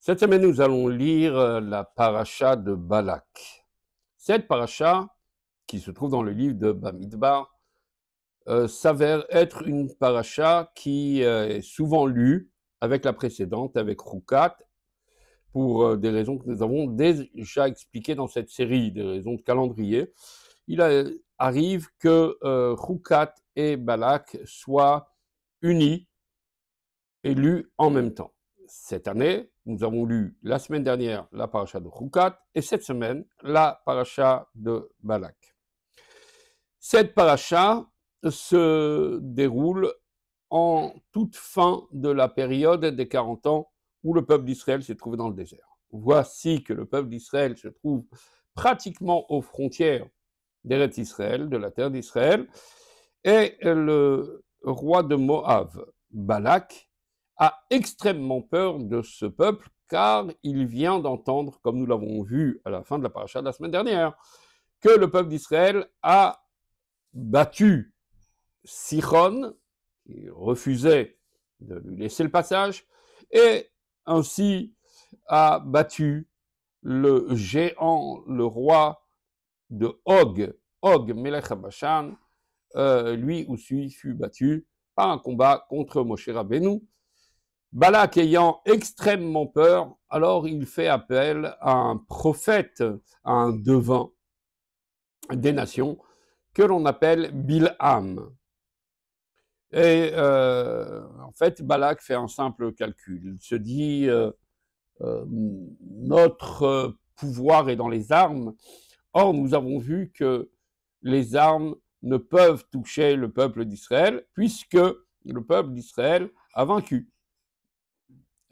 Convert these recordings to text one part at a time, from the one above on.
Cette semaine, nous allons lire la paracha de Balak. Cette paracha, qui se trouve dans le livre de Bamidbar, s'avère être une paracha qui est souvent lue avec la précédente, avec Roukat, pour des raisons que nous avons déjà expliquées dans cette série, des raisons de calendrier. Arrive que Roukat et Balak soient unis et lus en même temps. Cette année, nous avons lu la semaine dernière la paracha de Roukat et cette semaine la paracha de Balak. Cette paracha se déroule en toute fin de la période des 40 ans où le peuple d'Israël s'est trouvé dans le désert. Voici que le peuple d'Israël se trouve pratiquement aux frontières d'Eretz Israël, de la terre d'Israël, et le roi de Moab, Balak, a extrêmement peur de ce peuple car il vient d'entendre, comme nous l'avons vu à la fin de la paracha de la semaine dernière, que le peuple d'Israël a battu Sichon, qui refusait de lui laisser le passage, et ainsi a battu le géant, le roi de Og, Melech HaBashan, lui aussi fut battu par un combat contre Moshe Rabbeinu. Balak ayant extrêmement peur, alors il fait appel à un prophète, à un devin des nations, que l'on appelle Bilham. Et en fait, Balak fait un simple calcul. Il se dit, notre pouvoir est dans les armes. Or, nous avons vu que les armes ne peuvent toucher le peuple d'Israël, puisque le peuple d'Israël a vaincu.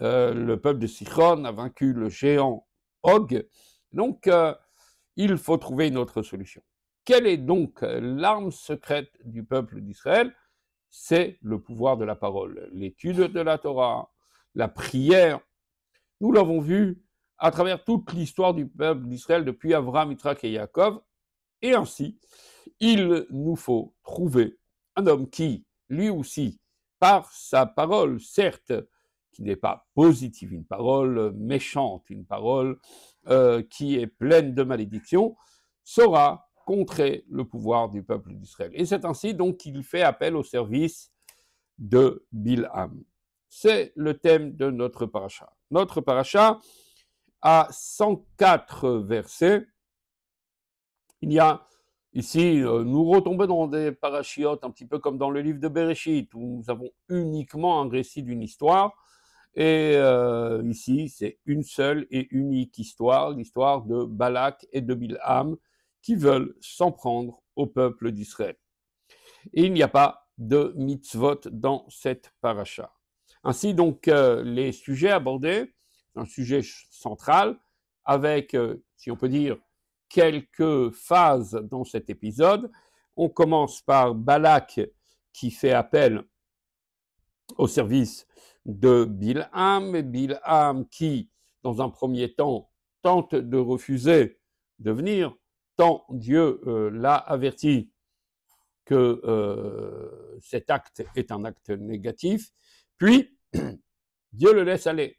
Le peuple de Sichon a vaincu le géant Og. Donc, il faut trouver une autre solution. Quelle est donc l'arme secrète du peuple d'Israël? C'est le pouvoir de la parole, l'étude de la Torah, la prière. Nous l'avons vu à travers toute l'histoire du peuple d'Israël depuis Abraham, Yitzhak et Yaakov. Et ainsi, il nous faut trouver un homme qui, lui aussi, par sa parole, certes, qui n'est pas positive, une parole méchante, une parole qui est pleine de malédictions, saura contrer le pouvoir du peuple d'Israël. Et c'est ainsi donc qu'il fait appel au service de Bilham. C'est le thème de notre paracha. Notre paracha a 104 versets. Il y a ici, nous retombons dans des parachiotes, un petit peu comme dans le livre de Bereshit, où nous avons uniquement un récit d'une histoire. Et ici, c'est une seule et unique histoire, l'histoire de Balak et de Bilham, qui veulent s'en prendre au peuple d'Israël. Et il n'y a pas de mitzvot dans cette paracha. Ainsi donc, les sujets abordés, un sujet central, avec, si on peut dire, quelques phases dans cet épisode. On commence par Balak qui fait appel au service de Bilham, et Bilham qui, dans un premier temps, tente de refuser de venir, tant Dieu l'a averti que cet acte est un acte négatif, puis Dieu le laisse aller.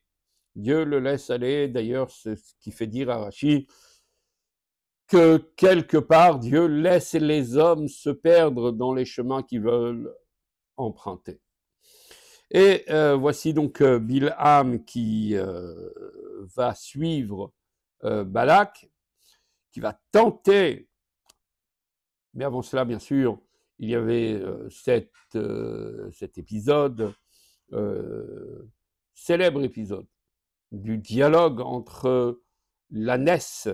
Dieu le laisse aller, d'ailleurs, c'est ce qui fait dire à Rachi que quelque part, Dieu laisse les hommes se perdre dans les chemins qu'ils veulent emprunter. Et voici donc Bilham qui va suivre Balak, qui va tenter, mais avant cela, bien sûr, il y avait cet épisode, célèbre épisode, du dialogue entre l'ânesse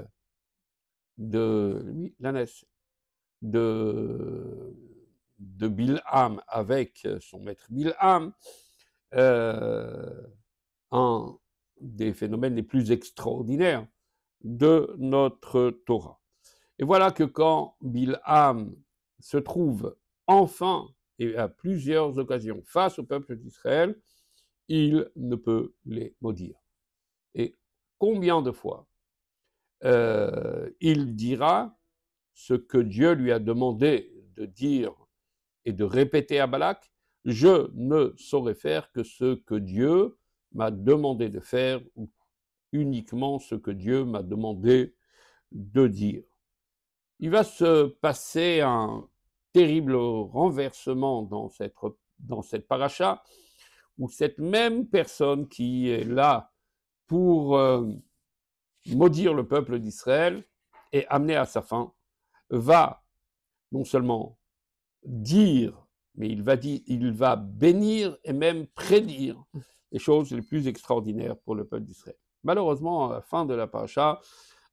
de Bilham avec son maître Bilham, un des phénomènes les plus extraordinaires de notre Torah. Et voilà que quand Bilham se trouve enfin et à plusieurs occasions face au peuple d'Israël, il ne peut les maudire. Et combien de fois il dira ce que Dieu lui a demandé de dire et de répéter à Balak, je ne saurais faire que ce que Dieu m'a demandé de faire, ou uniquement ce que Dieu m'a demandé de dire. Il va se passer un terrible renversement dans cette paracha, où cette même personne qui est là pour maudire le peuple d'Israël et amener à sa fin, va non seulement dire, mais il va bénir et même prédire les choses les plus extraordinaires pour le peuple d'Israël. Malheureusement, à la fin de la paracha,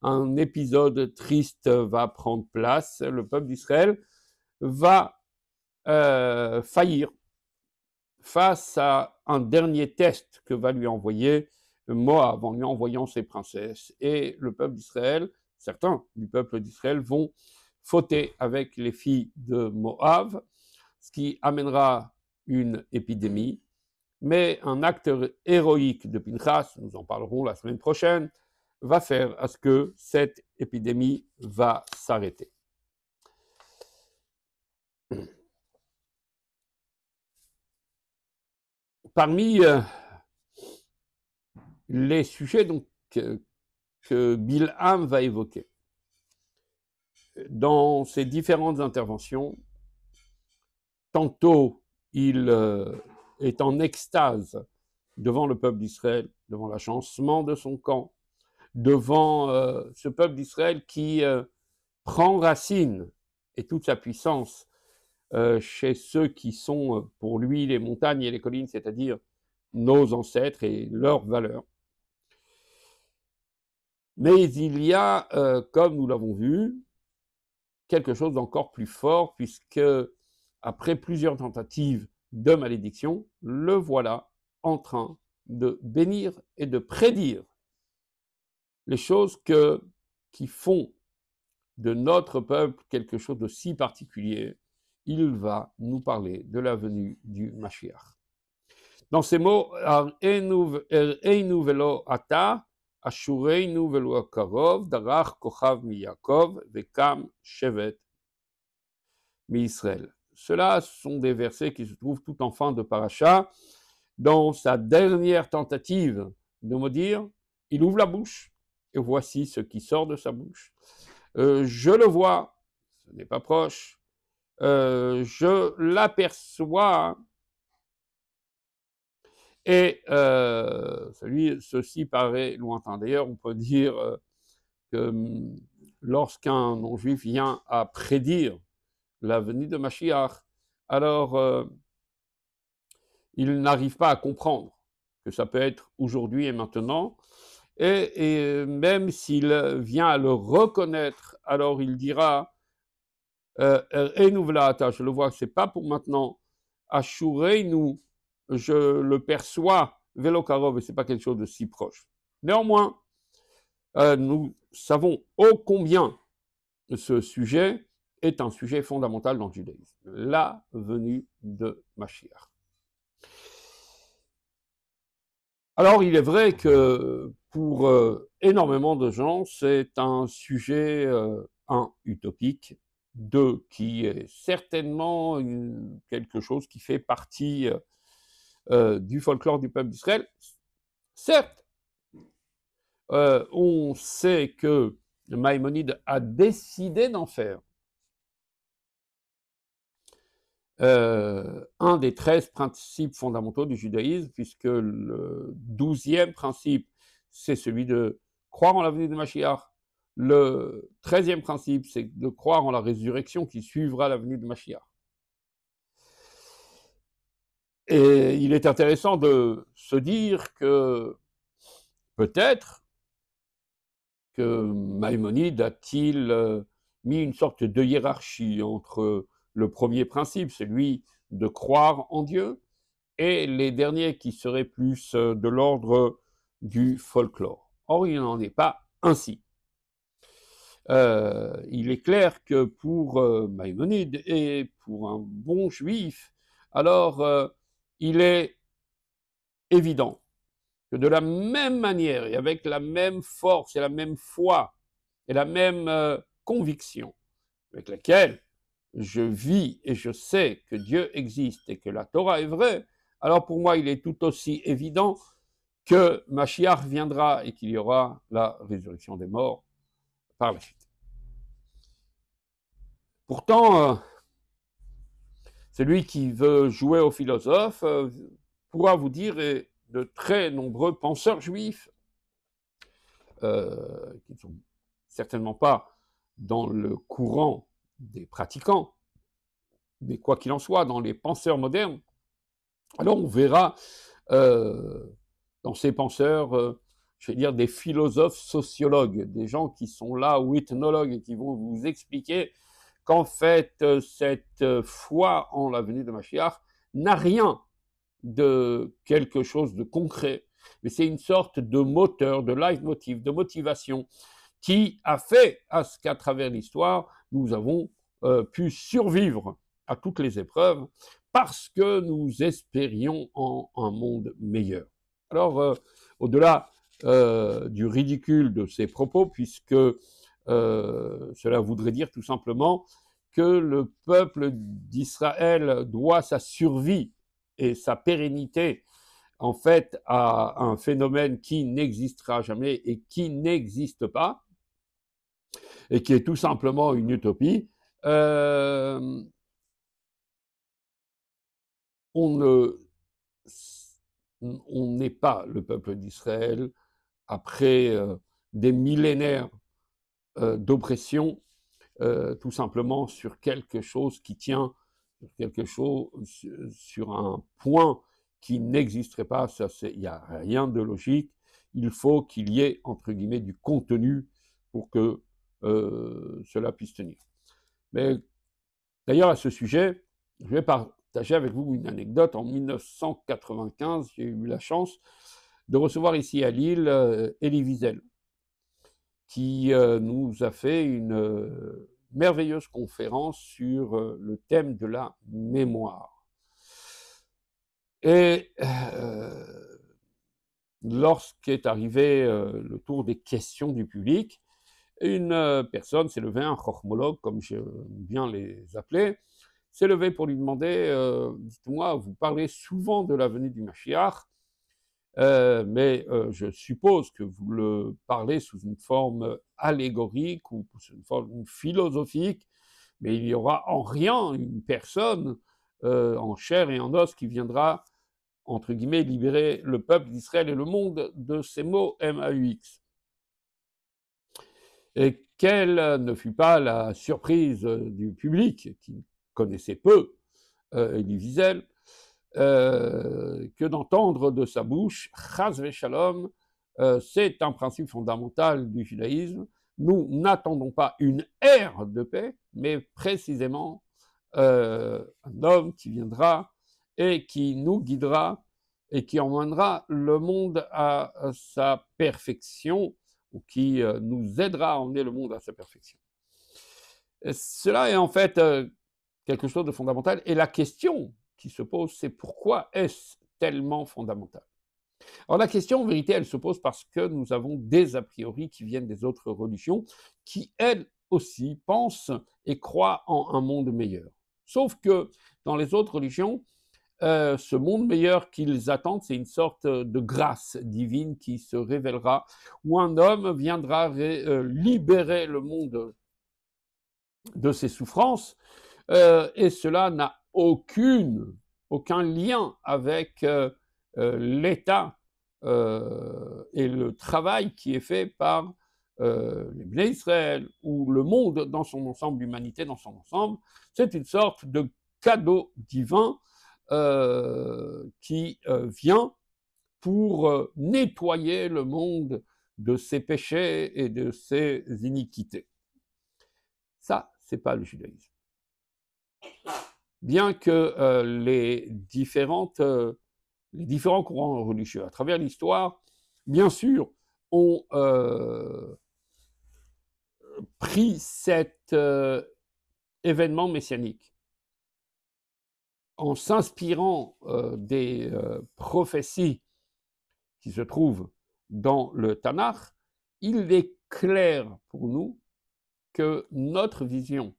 un épisode triste va prendre place. Le peuple d'Israël va faillir face à un dernier test que va lui envoyer Moab en lui envoyant ses princesses. Et le peuple d'Israël, certains du peuple d'Israël vont fauter avec les filles de Moab, ce qui amènera une épidémie. Mais un acte héroïque de Pinchas, nous en parlerons la semaine prochaine, va faire à ce que cette épidémie va s'arrêter. Parmi les sujets donc, que Bilham va évoquer dans ses différentes interventions, tantôt il est en extase devant le peuple d'Israël, devant l'agencement de son camp, devant ce peuple d'Israël qui prend racine et toute sa puissance chez ceux qui sont pour lui les montagnes et les collines, c'est-à-dire nos ancêtres et leurs valeurs. Mais il y a, comme nous l'avons vu, quelque chose d'encore plus fort, puisque après plusieurs tentatives de malédiction, le voilà en train de bénir et de prédire les choses qui font de notre peuple quelque chose de si particulier. Il va nous parler de la venue du Mashiach. Dans ces mots, Ereinu velo ata, Ashureinu velo akarov, Darach kochav mi Yaakov, Vekam shevet mi Israël. Cela sont des versets qui se trouvent tout en fin de paracha. Dans sa dernière tentative de maudire, il ouvre la bouche, et voici ce qui sort de sa bouche. Je le vois, ce n'est pas proche, je l'aperçois, et ceci paraît lointain. D'ailleurs, on peut dire que lorsqu'un non-juif vient à prédire la venue de Mashiach, alors il n'arrive pas à comprendre que ça peut être aujourd'hui et maintenant, et même s'il vient à le reconnaître, alors il dira je le vois, c'est pas pour maintenant. Ashureinu, je le perçois, Velokarov, et c'est pas quelque chose de si proche. Néanmoins, nous savons ô combien ce sujet est un sujet fondamental dans le judaïsme, la venue de Mashiach. Alors, il est vrai que pour énormément de gens, c'est un sujet, utopique, qui est certainement quelque chose qui fait partie du folklore du peuple d'Israël. Certes, on sait que Maïmonide a décidé d'en faire un des 13 principes fondamentaux du judaïsme, puisque le 12e principe, c'est celui de croire en la venue de Mashiach. Le 13e principe, c'est de croire en la résurrection qui suivra la venue de Mashiach. Et il est intéressant de se dire que peut-être que Maïmonide a-t-il mis une sorte de hiérarchie entre le premier principe, celui de croire en Dieu, et les derniers qui seraient plus de l'ordre du folklore. Or, il n'en est pas ainsi. Il est clair que pour Maïmonide et pour un bon juif, alors il est évident que de la même manière et avec la même force et la même foi et la même conviction avec laquelle je vis et je sais que Dieu existe et que la Torah est vraie, alors pour moi il est tout aussi évident que Mashiach viendra et qu'il y aura la résurrection des morts par la suite. Pourtant, celui qui veut jouer au philosophe pourra vous dire, et de très nombreux penseurs juifs, qui ne sont certainement pas dans le courant des pratiquants, mais quoi qu'il en soit, dans les penseurs modernes, alors on verra dans ces penseurs, je vais dire des philosophes sociologues, des gens qui sont là, ou ethnologues, et qui vont vous expliquer qu'en fait, cette foi en la venue de Mashiach n'a rien de quelque chose de concret, mais c'est une sorte de moteur, de leitmotiv, de motivation, qui a fait à ce qu'à travers l'histoire, nous avons pu survivre à toutes les épreuves, parce que nous espérions en un monde meilleur. Alors, au-delà du ridicule de ces propos, puisque cela voudrait dire tout simplement que le peuple d'Israël doit sa survie et sa pérennité, en fait, à un phénomène qui n'existera jamais et qui n'existe pas, et qui est tout simplement une utopie, on n'est pas le peuple d'Israël après des millénaires d'oppression, tout simplement sur quelque chose qui tient, sur un point qui n'existerait pas. Il n'y a rien de logique. Il faut qu'il y ait, entre guillemets, du contenu pour que cela puisse tenir. Mais d'ailleurs, à ce sujet, je vais partager avec vous une anecdote. En 1995, j'ai eu la chance de recevoir ici à Lille Elie Wiesel, qui nous a fait une merveilleuse conférence sur le thème de la mémoire. Et lorsqu'est arrivé le tour des questions du public, une personne s'est levée, un chochmologue, comme j'aime bien les appeler, s'est levé pour lui demander dites-moi, vous parlez souvent de la venue du Mashiach, mais je suppose que vous le parlez sous une forme allégorique ou sous une forme philosophique, mais il n'y aura en rien une personne en chair et en os qui viendra, entre guillemets, libérer le peuple d'Israël et le monde de ces mots MAUX. Et quelle ne fut pas la surprise du public, qui connaissait peu Elie Wiesel, que d'entendre de sa bouche « Chas v'shalom », c'est un principe fondamental du judaïsme. Nous n'attendons pas une ère de paix, mais précisément un homme qui viendra et qui nous guidera et qui emmènera le monde à sa perfection, ou qui nous aidera à emmener le monde à sa perfection. Et cela est en fait quelque chose de fondamental, et la question qui se pose, c'est pourquoi est-ce tellement fondamental? Alors la question, en vérité, elle se pose parce que nous avons des a priori qui viennent des autres religions, qui elles aussi pensent et croient en un monde meilleur. Sauf que dans les autres religions, ce monde meilleur qu'ils attendent, c'est une sorte de grâce divine qui se révélera, où un homme viendra libérer le monde de ses souffrances, et cela n'a aucun lien avec l'État et le travail qui est fait par les Bnei Israël, ou le monde dans son ensemble, l'humanité dans son ensemble. C'est une sorte de cadeau divin qui vient pour nettoyer le monde de ses péchés et de ses iniquités. Ça, c'est pas le judaïsme. Bien que les différents courants religieux à travers l'histoire, bien sûr, ont pris cet événement messianique en s'inspirant des prophéties qui se trouvent dans le Tanakh. Il est clair pour nous que notre vision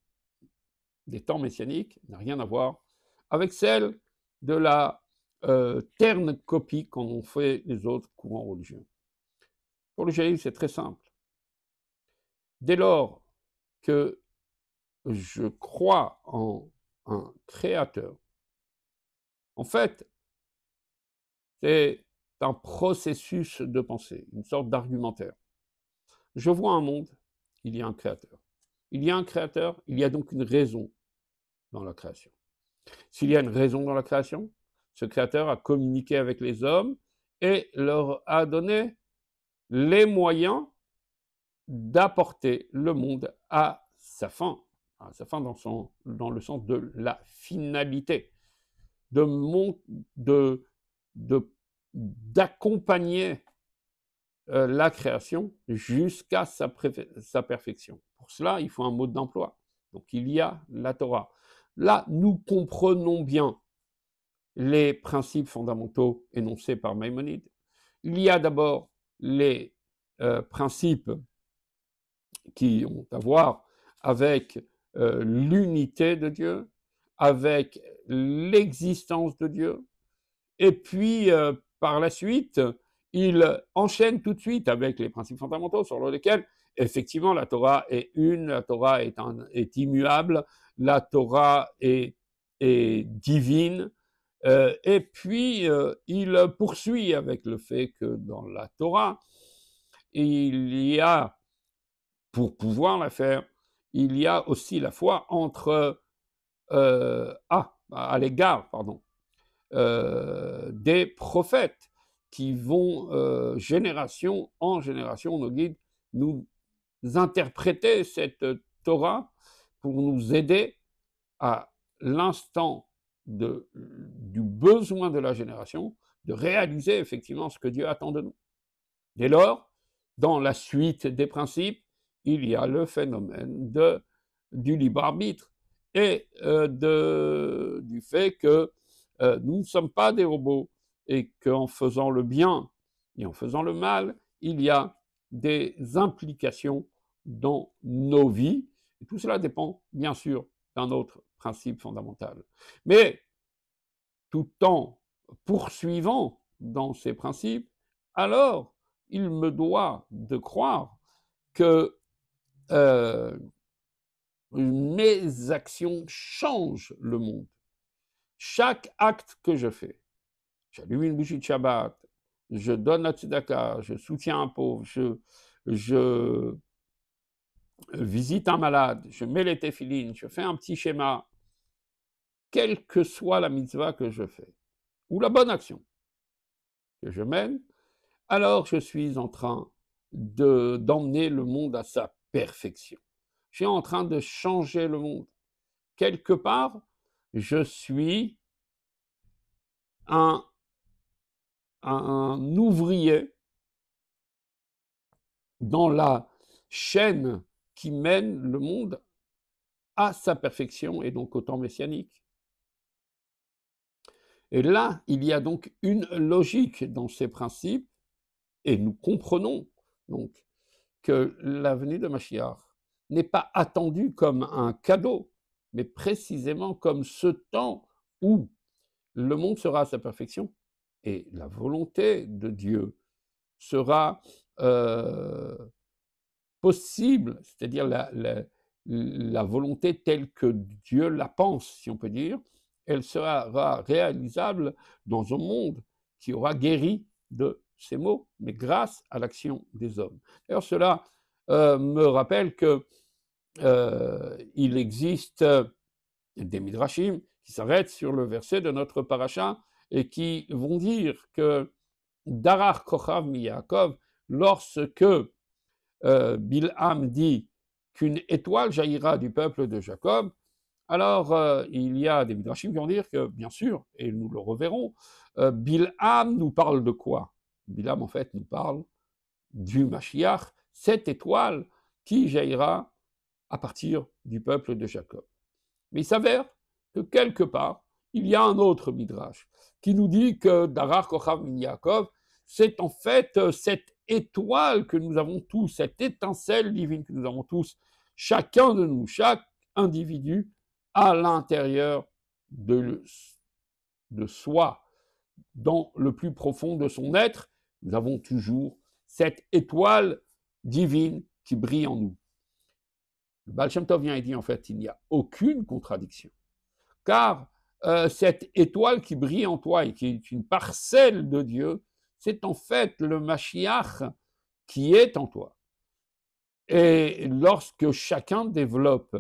des temps messianiques n'a rien à voir avec celle de la terne copie qu'en ont fait les autres courants religieux. Pour le judaïsme, c'est très simple. Dès lors que je crois en un créateur, en fait, c'est un processus de pensée, une sorte d'argumentaire. Je vois un monde, il y a un créateur. Il y a un créateur, il y a donc une raison dans la création. S'il y a une raison dans la création, ce créateur a communiqué avec les hommes et leur a donné les moyens d'apporter le monde à sa fin dans le sens de la finalité, d'accompagner la création jusqu'à sa perfection. Pour cela, il faut un mode d'emploi. Donc il y a la Torah. Là, nous comprenons bien les principes fondamentaux énoncés par Maïmonide. Il y a d'abord les principes qui ont à voir avec l'unité de Dieu, avec l'existence de Dieu, et puis par la suite, il enchaîne tout de suite avec les principes fondamentaux sur lesquels, effectivement, la Torah est une, la Torah est immuable, la Torah est divine, et puis il poursuit avec le fait que dans la Torah, il y a, pour pouvoir la faire, il y a aussi la foi entre, à l'égard, pardon, des prophètes qui vont, génération en génération, nos guides, nous interpréter cette Torah pour nous aider à l'instant du besoin de la génération de réaliser effectivement ce que Dieu attend de nous. Dès lors, dans la suite des principes, il y a le phénomène du libre arbitre et du fait que nous ne sommes pas des robots et qu'en faisant le bien et en faisant le mal, il y a des implications dans nos vies. Et tout cela dépend, bien sûr, d'un autre principe fondamental. Mais tout en poursuivant dans ces principes, alors il me doit de croire que mes actions changent le monde. Chaque acte que je fais, j'allume une bougie de Shabbat, je donne la tzedaka, je soutiens un pauvre, je visite un malade, je mets les téphilines, je fais un petit schéma, quelle que soit la mitzvah que je fais, ou la bonne action que je mène, alors je suis en train d'emmener le monde à sa perfection. Je suis en train de changer le monde. Quelque part, je suis un ouvrier dans la chaîne qui mène le monde à sa perfection et donc au temps messianique. Et là, il y a donc une logique dans ces principes et nous comprenons donc que la venue de Mashiach n'est pas attendue comme un cadeau, mais précisément comme ce temps où le monde sera à sa perfection et la volonté de Dieu sera possible, c'est-à-dire la volonté telle que Dieu la pense, si on peut dire, elle sera réalisable dans un monde qui aura guéri de ces maux, mais grâce à l'action des hommes. D'ailleurs, cela me rappelle que il existe des midrashim qui s'arrêtent sur le verset de notre paracha et qui vont dire que Darar Kochav mi Yaakov, lorsque Bilham dit qu'une étoile jaillira du peuple de Jacob, alors il y a des midrashim qui vont dire que, bien sûr, et nous le reverrons, Bilham nous parle de quoi? Bilham, en fait, nous parle du Mashiach, cette étoile qui jaillira à partir du peuple de Jacob. Mais il s'avère que quelque part, il y a un autre midrash qui nous dit que Darar Kochav min Yaakov, c'est en fait cette étoile que nous avons tous, cette étincelle divine que nous avons tous, chacun de nous, chaque individu, à l'intérieur de soi, dans le plus profond de son être, nous avons toujours cette étoile divine qui brille en nous. Le Baal Shem Tov vient et dit en fait, il n'y a aucune contradiction, car cette étoile qui brille en toi et qui est une parcelle de Dieu, c'est en fait le Mashiach qui est en toi. Et lorsque chacun développe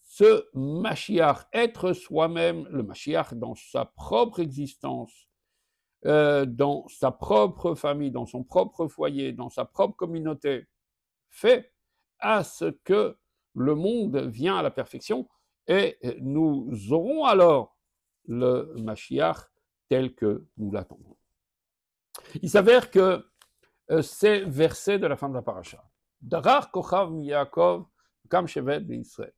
ce Mashiach, être soi-même le Mashiach dans sa propre existence, dans sa propre famille, dans son propre foyer, dans sa propre communauté, fait à ce que le monde vient à la perfection et nous aurons alors le Mashiach tel que nous l'attendons. Il s'avère que ces versets de la fin de la paracha, Darar Kochav Yaakov Kam Shevet Israël,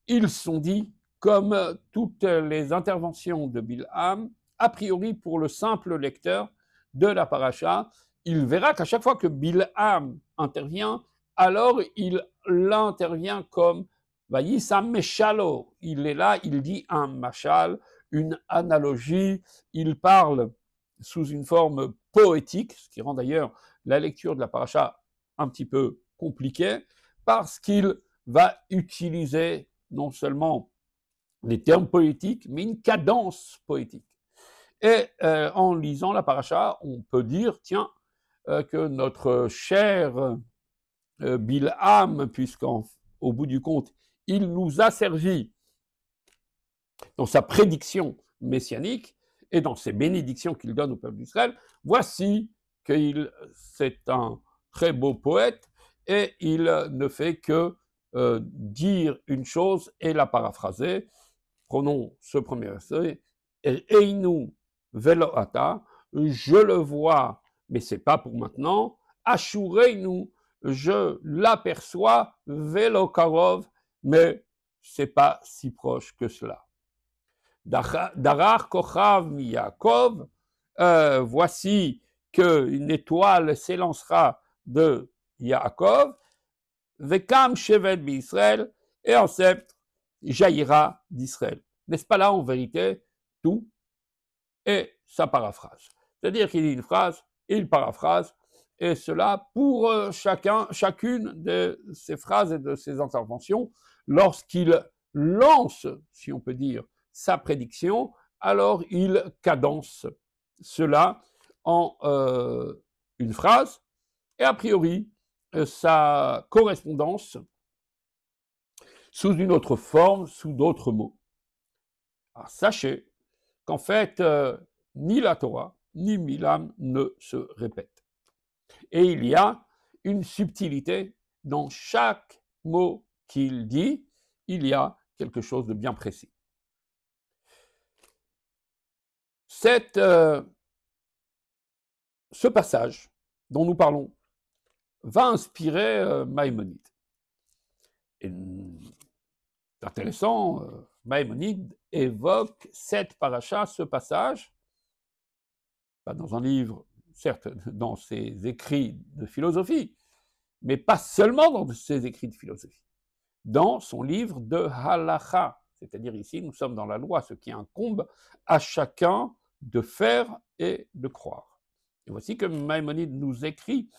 ils sont dits comme toutes les interventions de Bilham, a priori pour le simple lecteur de la paracha, il verra qu'à chaque fois que Bilham intervient, alors il intervient comme Vayisam Meshalo. Il est là, il dit un machal, une analogie, il parle sous une forme poétique, ce qui rend d'ailleurs la lecture de la paracha un petit peu compliquée, parce qu'il va utiliser non seulement des termes poétiques, mais une cadence poétique. Et en lisant la paracha, on peut dire, tiens, que notre cher Bilham, puisqu'au bout du compte, il nous a servi dans sa prédiction messianique et dans ses bénédictions qu'il donne au peuple d'Israël, voici que c'est un très beau poète et il ne fait que dire une chose et la paraphraser. Prenons ce premier verset. Einu velo ata, je le vois, mais c'est pas pour maintenant. Ashureinu, je l'aperçois, velo karov, mais c'est pas si proche que cela. Darar kochav mi Yaakov, voici qu'une étoile s'élancera de Yaakov, vekam shevet b'Israël, et en sceptre jaillira d'Israël. N'est-ce pas là en vérité tout et sa paraphrase? C'est-à-dire qu'il dit une phrase, il paraphrase, et cela pour chacune de ces phrases et de ces interventions, lorsqu'il lance, si on peut dire, sa prédiction, alors il cadence cela en une phrase, et a priori, sa correspondance sous une autre forme, sous d'autres mots. Alors, sachez qu'en fait, ni la Torah, ni Bilham ne se répètent. Et il y a une subtilité dans chaque mot qu'il dit, il y a quelque chose de bien précis. Ce passage dont nous parlons va inspirer Maïmonide. Et c'est intéressant, Maïmonide évoque cette paracha, ce passage, pas dans un livre, certes, dans ses écrits de philosophie, mais pas seulement dans ses écrits de philosophie, dans son livre de halacha, c'est-à-dire ici, nous sommes dans la loi, ce qui incombe à chacun de faire et de croire. Et voici que Maïmonide nous écrit,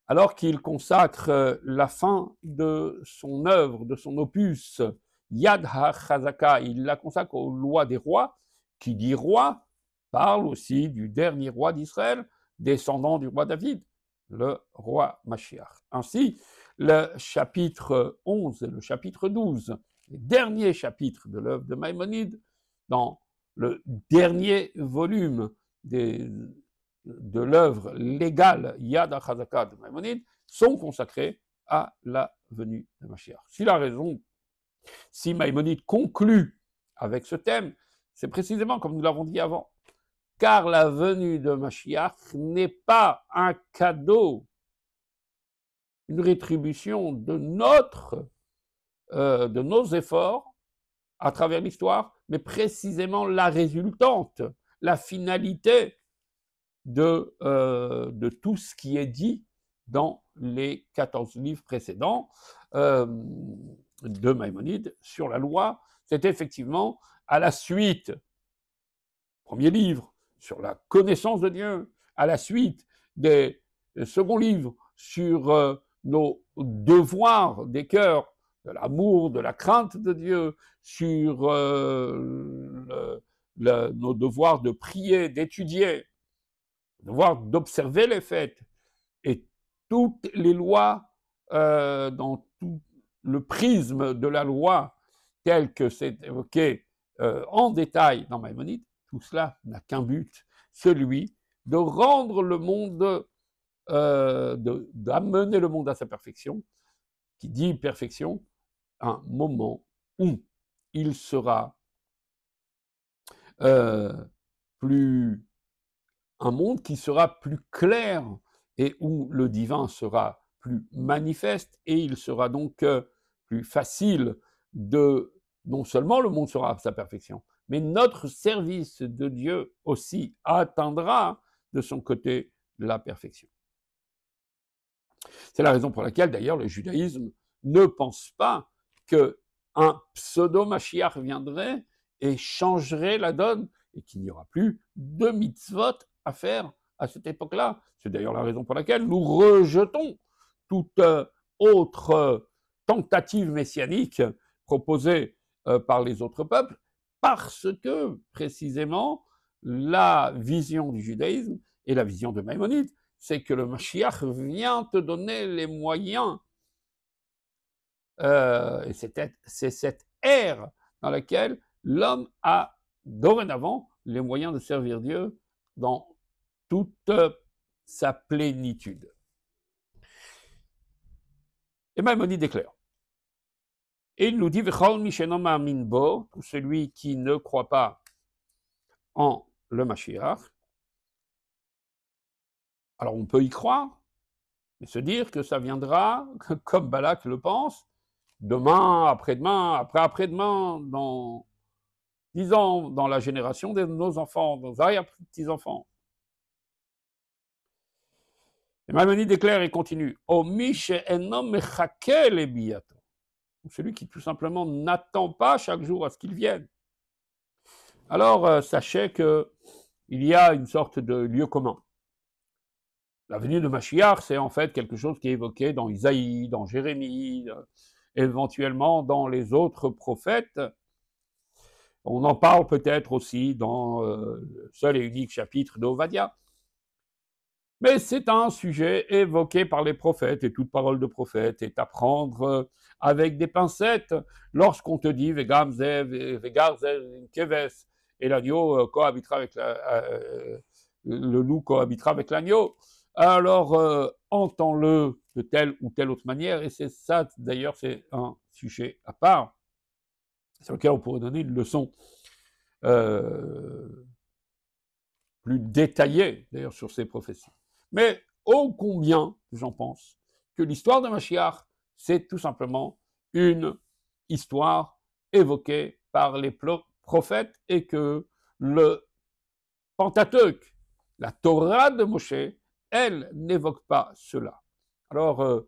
alors qu'il consacre la fin de son œuvre, de son opus, Yad HaChazaka, il la consacre aux lois des rois, qui dit roi, parle aussi du dernier roi d'Israël, descendant du roi David, le roi Mashiach. Ainsi, le chapitre 11 et le chapitre 12, les derniers chapitres de l'œuvre de Maïmonide, dans le dernier volume de l'œuvre légale Yad HaChazaka de Maïmonide, sont consacrés à la venue de Mashiach. Si Maïmonide conclut avec ce thème, c'est précisément comme nous l'avons dit avant, car la venue de Mashiach n'est pas un cadeau, une rétribution de nos efforts à travers l'histoire, mais précisément la résultante, la finalité de tout ce qui est dit dans les 14 livres précédents de Maïmonide sur la loi. C'est effectivement à la suite, premier livre, sur la connaissance de Dieu, à la suite des seconds livres sur nos devoirs des cœurs, de l'amour, de la crainte de Dieu, sur nos devoirs de prier, d'étudier, devoir d'observer les fêtes, et toutes les lois dans tout le prisme de la loi tel que c'est évoqué en détail dans Maïmonide, tout cela n'a qu'un but, celui de rendre le monde, d'amener le monde à sa perfection, qui dit perfection, un moment où il sera plus, un monde qui sera plus clair et où le divin sera plus manifeste, et il sera donc plus facile de, non seulement le monde sera à sa perfection, mais notre service de Dieu aussi atteindra de son côté la perfection. C'est la raison pour laquelle d'ailleurs le judaïsme ne pense pas qu'un pseudo-Mashiach viendrait et changerait la donne, et qu'il n'y aura plus de mitzvot à faire à cette époque-là. C'est d'ailleurs la raison pour laquelle nous rejetons toute autre tentative messianique proposée par les autres peuples, parce que précisément la vision du judaïsme et la vision de Maïmonide, c'est que le Mashiach vient te donner les moyens, et c'est cette ère dans laquelle l'homme a dorénavant les moyens de servir Dieu dans toute sa plénitude. Et Maïmonide est clair. Et il nous dit, tout celui qui ne croit pas en le Mashiach. Alors on peut y croire, mais se dire que ça viendra, comme Balak le pense, demain, après-demain, après-après-demain, dans 10 ans, dans la génération de nos enfants, dans nos arrière-petits-enfants. Et Maïmonide déclare et continue, celui qui tout simplement n'attend pas chaque jour à ce qu'il vienne. Alors sachez qu'il y a une sorte de lieu commun. La venue de Mashiach, c'est en fait quelque chose qui est évoqué dans Isaïe, dans Jérémie, éventuellement dans les autres prophètes. On en parle peut-être aussi dans le seul et unique chapitre d'Ovadia. Mais c'est un sujet évoqué par les prophètes, et toute parole de prophète est à prendre avec des pincettes lorsqu'on te dit « Vegamze, vegarze, keves » et l'agneau cohabitera avec le loup cohabitera avec l'agneau. Alors, entends-le de telle ou telle autre manière, et c'est ça, d'ailleurs, c'est un sujet à part, sur lequel on pourrait donner une leçon plus détaillée, d'ailleurs, sur ces prophéties. Mais ô combien, j'en pense, que l'histoire de Mashiach, c'est tout simplement une histoire évoquée par les prophètes, et que le Pentateuque, la Torah de Moshe, elle n'évoque pas cela. Alors,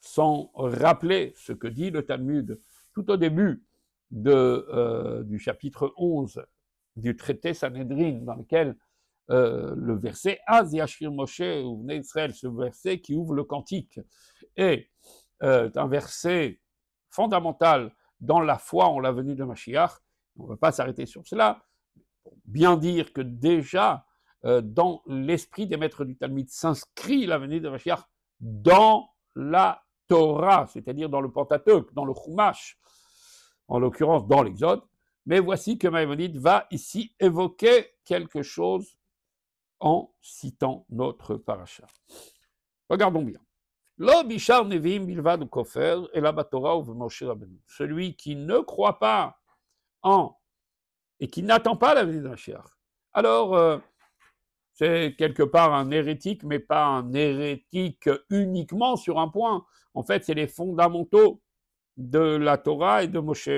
sans rappeler ce que dit le Talmud tout au début du chapitre 11 du traité Sanhedrin, dans lequel le verset « Az yashir Moshe uvnei Israël », ce verset qui ouvre le cantique, est un verset fondamental dans la foi en la venue de Mashiach. On ne va pas s'arrêter sur cela. Pour bien dire que déjà, dans l'esprit des maîtres du Talmud s'inscrit la venue de Mashiach dans la Torah, c'est-à-dire dans le Pentateuque, dans le Chumash, en l'occurrence dans l'Exode. Mais voici que Maïmonide va ici évoquer quelque chose en citant notre paracha. Regardons bien. Celui qui ne croit pas en et qui n'attend pas la venue de Mashiach. Alors, c'est quelque part un hérétique, mais pas un hérétique uniquement sur un point. En fait, c'est les fondamentaux de la Torah et de Moshe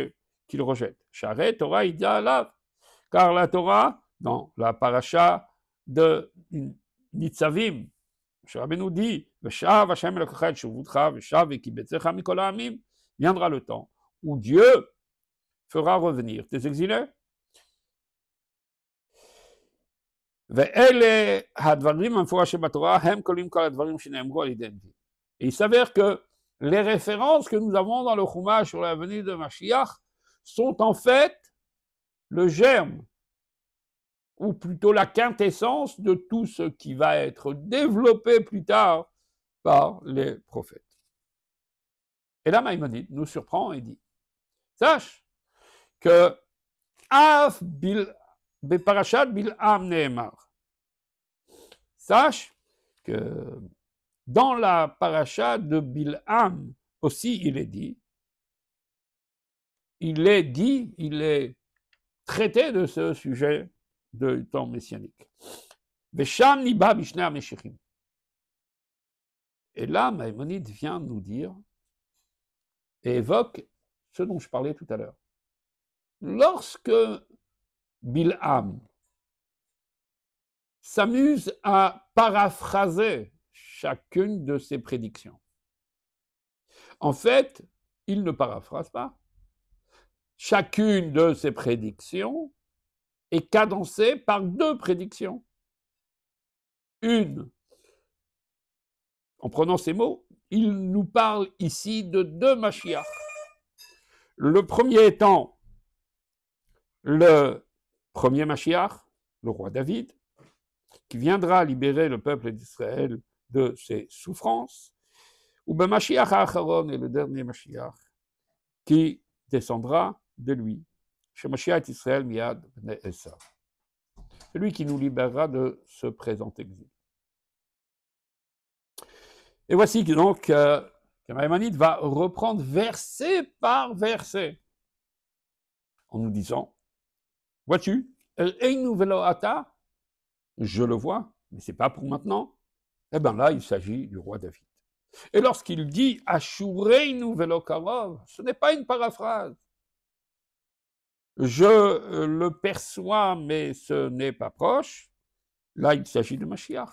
qu'il rejette. Charé, Torah, il dit là, car la Torah, dans la paracha de Nitzavim, Rabbeinu dit, viendra le temps où Dieu fera revenir tes exilés. ואלה הדברים המפורשים בתורה הם כוללים כל הדברים שנאמרו על ידי הנביאים. Et il s'avère que les références que nous avons dans le Chumash sur la venue de Mashiach sont en fait le germe, ou plutôt la quintessence de tout ce qui va être développé plus tard par les prophètes. Et là, Maïmonide nous surprend et dit, sache que Af Beparashat Bil'am Nehemar, sache que dans la paracha de Bil'am aussi il est traité de ce sujet de temps messianique. Vesham niba b'shnei ha-meshichim. Et là, Maïmonide vient nous dire et évoque ce dont je parlais tout à l'heure. Lorsque Bil'am s'amuse à paraphraser chacune de ses prédictions, en fait, il ne paraphrase pas. Chacune de ses prédictions est cadencée par deux prédictions. Une, en prenant ces mots, il nous parle ici de deux Mashiach. Le premier étant le premier Mashiach, le roi David, qui viendra libérer le peuple d'Israël de ses souffrances, ou ben Mashiach Acharon est le dernier Mashiach qui descendra de lui, chez Mashiach Israël Miad Bnei Esav, celui qui nous libérera de ce présent exil. Et voici donc que Maïmonide va reprendre verset par verset en nous disant, vois-tu, Einu velo ata, je le vois, mais ce n'est pas pour maintenant. Eh bien là, il s'agit du roi David. Et lorsqu'il dit Ashureinu velo karov, ce n'est pas une paraphrase. Je le perçois, mais ce n'est pas proche. Là, il s'agit de Mashiach.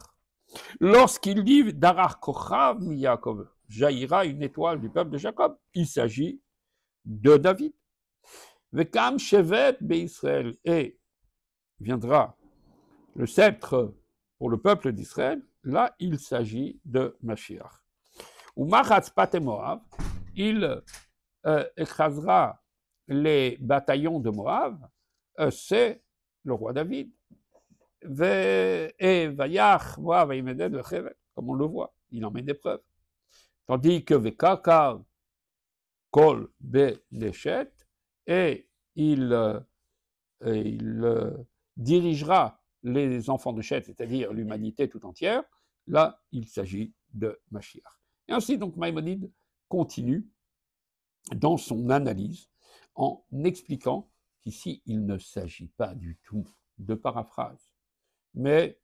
Lorsqu'il dit Darar kochav mi Yaakov, jaillira une étoile du peuple de Jacob, il s'agit de David. Vekam shevet be'Israël, et viendra le sceptre pour le peuple d'Israël, là, il s'agit de Mashiach. Ou Machatz Pate Moab, il écrasera les bataillons de Moab, c'est le roi David. Et Vayach, comme on le voit, il emmène des preuves. Tandis que Vekakar Kol Beneshet, et il dirigera les enfants de Chet, c'est-à-dire l'humanité tout entière, là, il s'agit de Mashiach. Et ainsi, donc, Maïmonide continue dans son analyse en expliquant qu'ici, il ne s'agit pas du tout de paraphrase, mais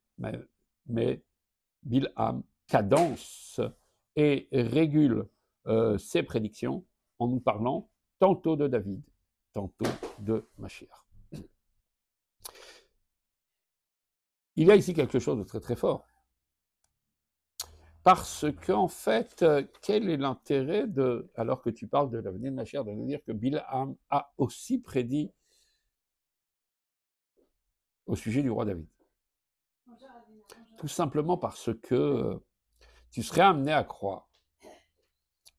Bil'am cadence et régule ses prédictions en nous parlant tantôt de David, tantôt de Mashiach. Il y a ici quelque chose de très très fort. Parce qu'en fait, quel est l'intérêt de, alors que tu parles de l'avenir de Mashiach, de nous dire que Bil'am a aussi prédit au sujet du roi David? Tout simplement parce que tu serais amené à croire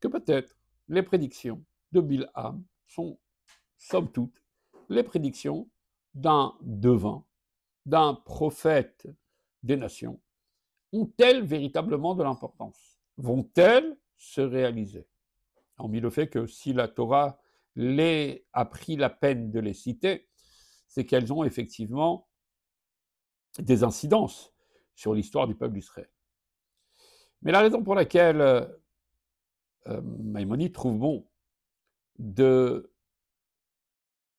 que peut-être les prédictions de Bil'am sont, somme toute, les prédictions d'un devin, d'un prophète des nations. Ont-elles véritablement de l'importance? Vont-elles se réaliser? Hormis le fait que si la Torah a pris la peine de les citer, c'est qu'elles ont effectivement des incidences sur l'histoire du peuple d'Israël. Mais la raison pour laquelle Maïmonide trouve bon de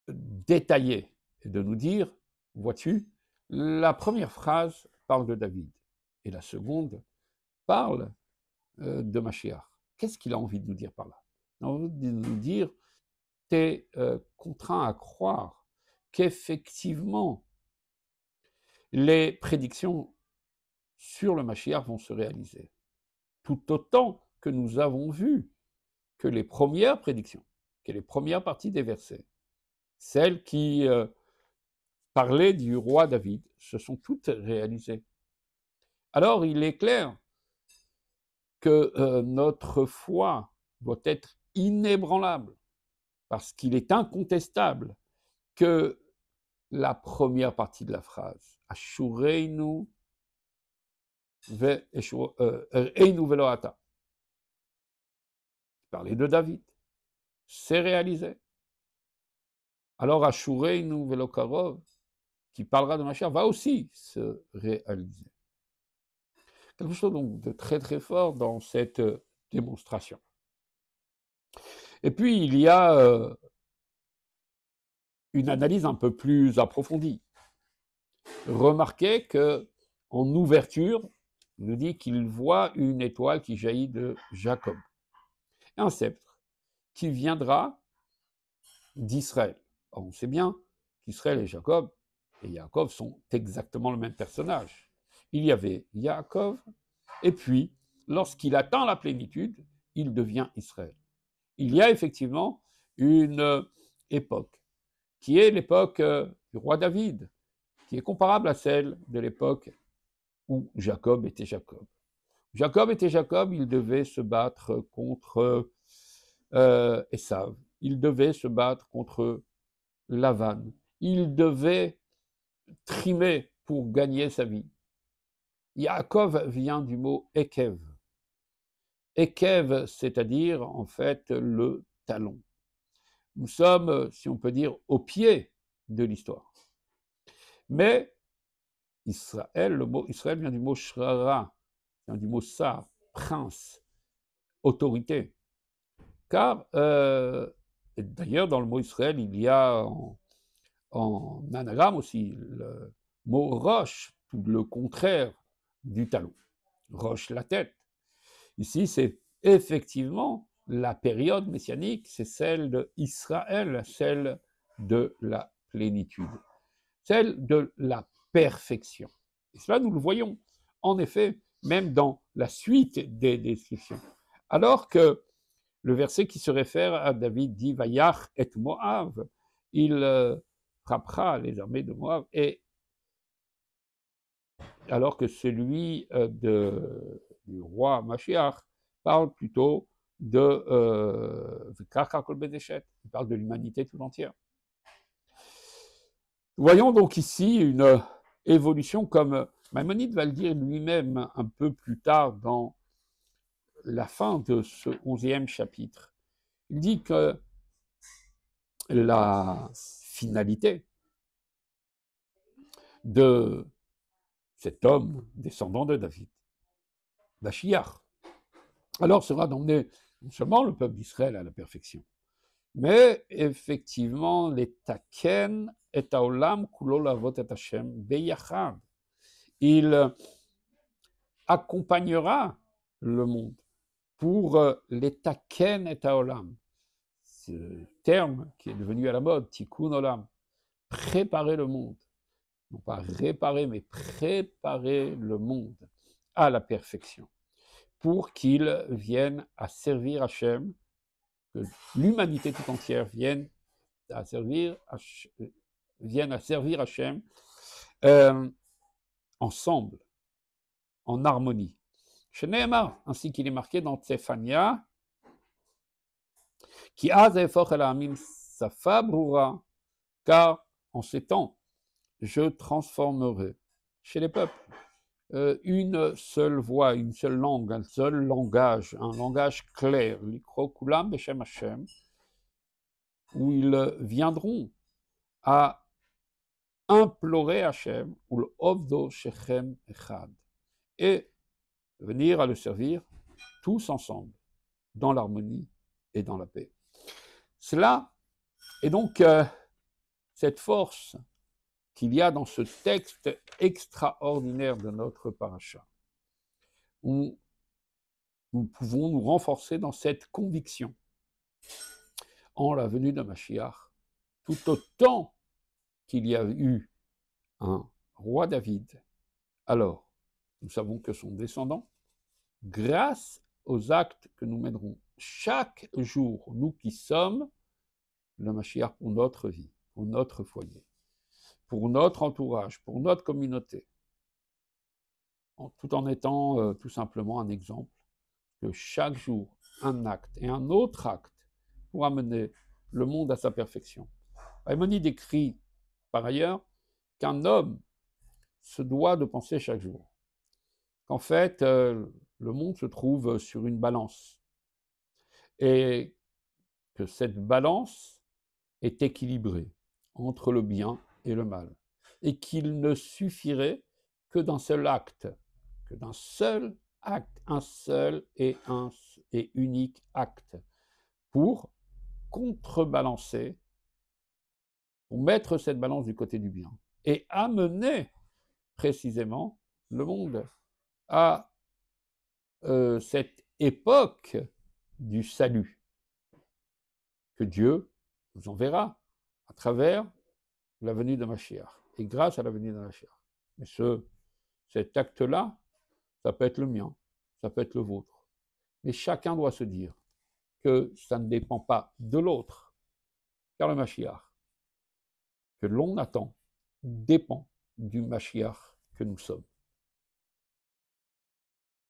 détailler et de nous dire, vois-tu, la première phrase parle de David et la seconde parle de Mashiach. Qu'est-ce qu'il a envie de nous dire par là? Il a envie de nous dire, tu es contraint à croire qu'effectivement, les prédictions sur le Mashiach vont se réaliser. Tout autant que nous avons vu que les premières prédictions, que les premières parties des versets, celles qui parlaient du roi David se sont toutes réalisées. Alors il est clair que notre foi doit être inébranlable, parce qu'il est incontestable que la première partie de la phrase, Ashureinu velo ata, parlait de David, c'est réalisé. Alors Ashureinu velo karov, qui parlera de Mashiach, va aussi se réaliser. Quelque chose donc de très très fort dans cette démonstration. Et puis il y a une analyse un peu plus approfondie. Remarquez que en ouverture, il nous dit qu'il voit une étoile qui jaillit de Jacob, un sceptre qui viendra d'Israël. On sait bien qu'Israël et Jacob sont exactement le même personnage. Il y avait Jacob, et puis, lorsqu'il atteint la plénitude, il devient Israël. Il y a effectivement une époque, qui est l'époque du roi David, qui est comparable à celle de l'époque où Jacob était Jacob. Jacob était Jacob, il devait se battre contre Esav, il devait se battre contre Lavan, il devait trimer pour gagner sa vie. Yaakov vient du mot Ekev. Ekev, c'est-à-dire en fait le talon. Nous sommes, si on peut dire, au pied de l'histoire. Mais Israël, le mot Israël vient du mot Shrara, vient du mot Sar, prince, autorité. Car, d'ailleurs, dans le mot Israël, il y a en anagramme aussi le mot roche, tout le contraire du talon. Roche, la tête. Ici, c'est effectivement la période messianique, c'est celle d'Israël, celle de la plénitude, celle de la perfection. Et cela, nous le voyons, en effet, même dans la suite des descriptions. Alors que le verset qui se réfère à David dit « Vayach et Moav », il frappera les armées de Moab, et alors que celui du roi Mashiach parle plutôt de il parle de l'humanité tout entière. Voyons donc ici une évolution, comme Maïmonide va le dire lui-même un peu plus tard dans la fin de ce 11e chapitre. Il dit que la finalité de cet homme descendant de David, Mashiach, alors sera d'emmener non seulement le peuple d'Israël à la perfection, mais effectivement, les taken et haolam kulo lavot et Hashem beyachad. Il accompagnera le monde pour les taken et haolam. Ce terme qui est devenu à la mode, tikkun olam, préparer le monde. Non pas réparer, mais préparer le monde à la perfection, pour qu'il vienne à servir Hachem, que l'humanité tout entière vienne à servir Hachem ensemble, en harmonie. Chez Nehemar, ainsi qu'il est marqué dans Tsephania, qui az efoch el ha'amim safa brura, car en ces temps, je transformerai chez les peuples une seule voix, une seule langue, un seul langage, un langage clair, l'ikro kulam beshem Hashem, où ils viendront à implorer Hashem, ou le ovdo shechem echad, et venir à le servir tous ensemble, dans l'harmonie et dans la paix. Cela est donc cette force qu'il y a dans ce texte extraordinaire de notre paracha, où nous pouvons nous renforcer dans cette conviction en la venue de Mashiach, tout autant qu'il y a eu un roi David, alors nous savons que son descendant, grâce aux actes que nous mènerons chaque jour, nous qui sommes le Mashiach pour notre vie, pour notre foyer, pour notre entourage, pour notre communauté, tout en étant tout simplement un exemple que chaque jour, un acte et un autre acte pour amener le monde à sa perfection. Maïmonide écrit par ailleurs qu'un homme se doit de penser chaque jour qu'en fait, le monde se trouve sur une balance et que cette balance est équilibrée entre le bien et le mal et qu'il ne suffirait que d'un seul acte, un seul et unique acte pour contrebalancer, pour mettre cette balance du côté du bien et amener précisément le monde à cette époque du salut que Dieu nous enverra à travers la venue de Mashiach et grâce à la venue de Mashiach. Mais cet acte-là, ça peut être le mien, ça peut être le vôtre. Mais chacun doit se dire que ça ne dépend pas de l'autre, car le Mashiach que l'on attend dépend du Mashiach que nous sommes.